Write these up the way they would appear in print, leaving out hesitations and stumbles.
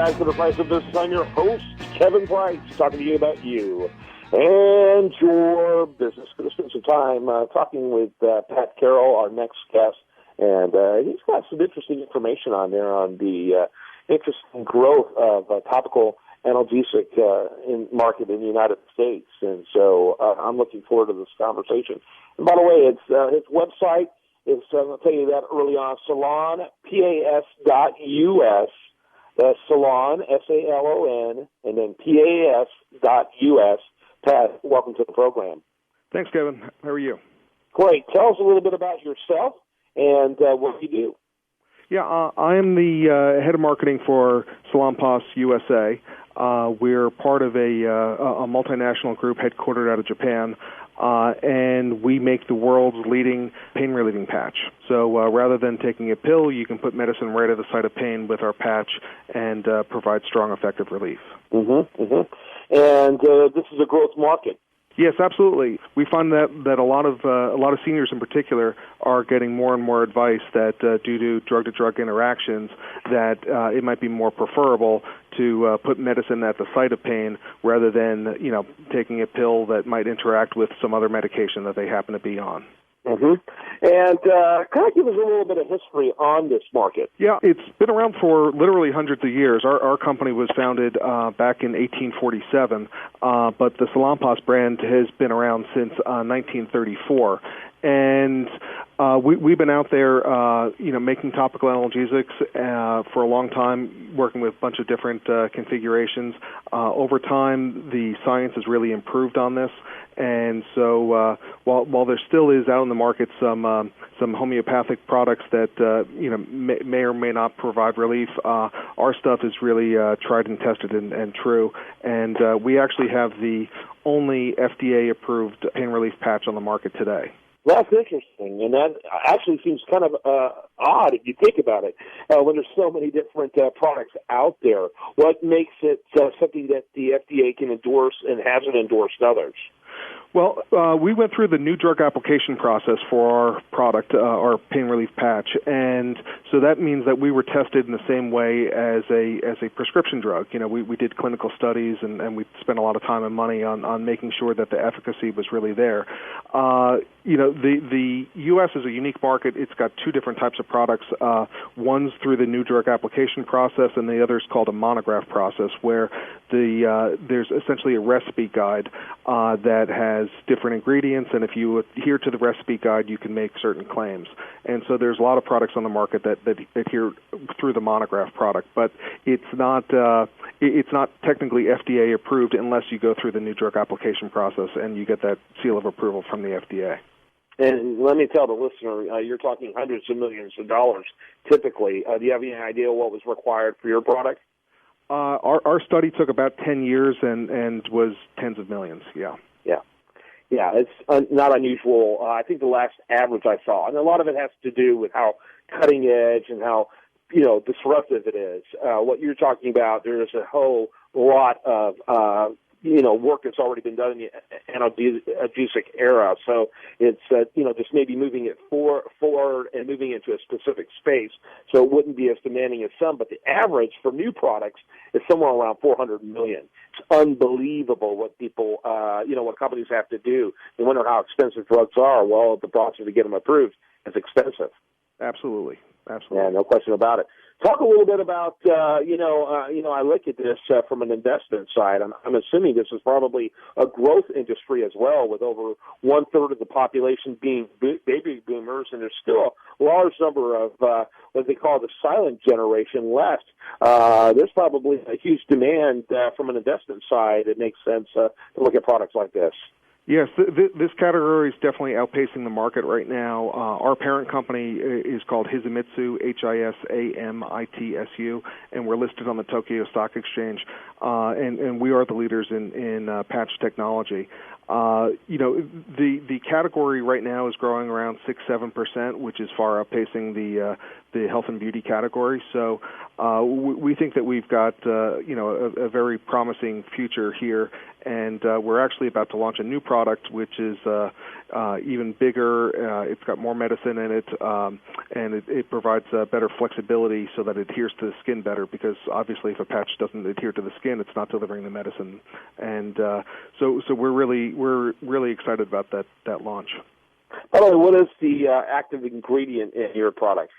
back to the Price of Business. I'm your host, Kevin Price, talking to you about you and your business. We're going to spend some time talking with Pat Carroll, our next guest, and he's got some interesting information on there on the interesting growth of topical analgesic market in the United States. And so I'm looking forward to this conversation. And by the way, it's his website is, I'll tell you that early on, salonpas.us. That's Salon, S-A-L-O-N, and then PAS.us. Pat, welcome to the program. Thanks, Kevin. How are you? Great. Tell us a little bit about yourself and what you do. Yeah, I am the head of marketing for Salon Pas USA. We're part of a multinational group headquartered out of Japan, and we make the world's leading pain-relieving patch. So rather than taking a pill, you can put medicine right at the site of pain with our patch and provide strong, effective relief. And this is a growth market. Yes, absolutely. We find that a lot of seniors in particular are getting more and more advice that due to drug-to-drug interactions that it might be more preferable to put medicine at the site of pain rather than taking a pill that might interact with some other medication that they happen to be on. And kind of give us a little bit of history on this market. Yeah, it's been around for literally hundreds of years. Our company was founded back in 1847, but the Salon Pas brand has been around since 1934. And we've been out there, making topical analgesics for a long time, working with a bunch of different configurations. Over time, the science has really improved on this, and so while there still is out in the market some homeopathic products that may or may not provide relief, our stuff is really tried and tested and true, and we actually have the only FDA-approved pain relief patch on the market today. That's interesting, and that actually seems kind of odd if you think about it, when there's so many different products out there. What makes it something that the FDA can endorse and hasn't endorsed others? Well, we went through the new drug application process for our product, our pain relief patch, and so that means that we were tested in the same way as a prescription drug. We did clinical studies, and we spent a lot of time and money on making sure that the efficacy was really there. The U.S. is a unique market. It's got two different types of products. One's through the new drug application process, and the other is called a monograph process, where there's essentially a recipe guide that has different ingredients, and if you adhere to the recipe guide, you can make certain claims. And so there's a lot of products on the market that adhere through the monograph product, but it's not technically FDA approved unless you go through the new drug application process and you get that seal of approval from the FDA. And let me tell the listener, you're talking hundreds of millions of dollars typically. Do you have any idea what was required for your product? Our study took about 10 years and was tens of millions, Yeah, it's not unusual. I think the last average I saw, and a lot of it has to do with how cutting edge and how disruptive it is. What you're talking about, there's a whole lot of work that's already been done in the analgesic era. So it's just maybe moving it forward and moving into a specific space. So it wouldn't be as demanding as some, but the average for new products is somewhere around $400 million. It's unbelievable what people, what companies have to do. They wonder how expensive drugs are. Well, the process to get them approved is expensive. Absolutely. Yeah, no question about it. Talk a little bit about, I look at this from an investment side. I'm assuming this is probably a growth industry as well, with over one-third of the population being baby boomers, and there's still a large number of what they call the silent generation left. There's probably a huge demand from an investment side. It makes sense to look at products like this. Yes, this category is definitely outpacing the market right now. Our parent company is called Hisamitsu, Hisamitsu, and we're listed on the Tokyo Stock Exchange, and we are the leaders in patch technology. The category right now is growing around 6-7%, which is far outpacing the health and beauty category. So we think that we've got a very promising future here, and we're actually about to launch a new product which is even bigger. It's got more medicine in it, and it provides better flexibility so that it adheres to the skin better, because obviously if a patch doesn't adhere to the skin, it's not delivering the medicine. And so we're really excited about that launch. By the way, what is the active ingredient in your product?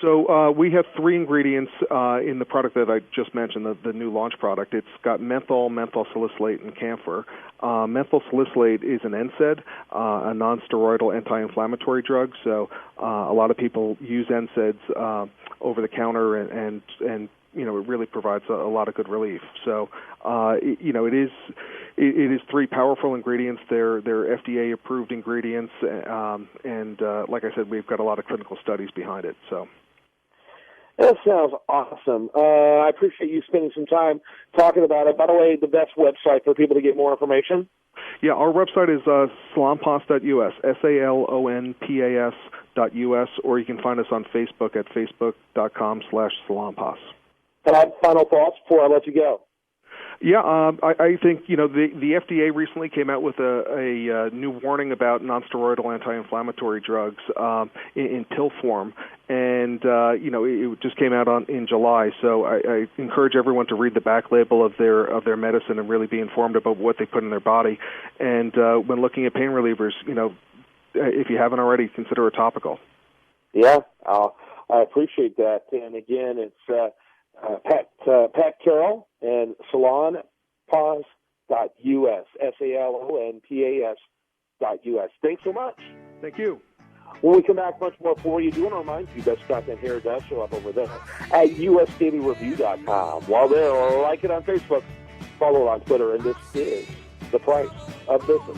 So we have 3 ingredients in the product that I just mentioned, the new launch product. It's got menthol, menthol salicylate, and camphor. Menthol salicylate is an NSAID, a non-steroidal anti-inflammatory drug. So a lot of people use NSAIDs over the counter, and it really provides a lot of good relief. So it is 3 powerful ingredients. They're FDA approved ingredients, and like I said, we've got a lot of clinical studies behind it. So. That sounds awesome. I appreciate you spending some time talking about it. By the way, the best website for people to get more information? Yeah, our website is salonpas.us, salonpas.us, or you can find us on Facebook at facebook.com/salonpas. And I have final thoughts before I let you go. Yeah, I think the FDA recently came out with a new warning about nonsteroidal anti-inflammatory drugs in pill form, and it just came out in July. So I encourage everyone to read the back label of their medicine and really be informed about what they put in their body. And when looking at pain relievers, if you haven't already, consider a topical. Yeah, I appreciate that. And again, it's Pat Carroll and salonpas.us, salonpas.us. Thanks so much. Thank you. When we come back, much more for you. Do want to remind you, best content here does show up over there at usdailyreview.com. While there, like it on Facebook, follow it on Twitter, and this is The Price of Business.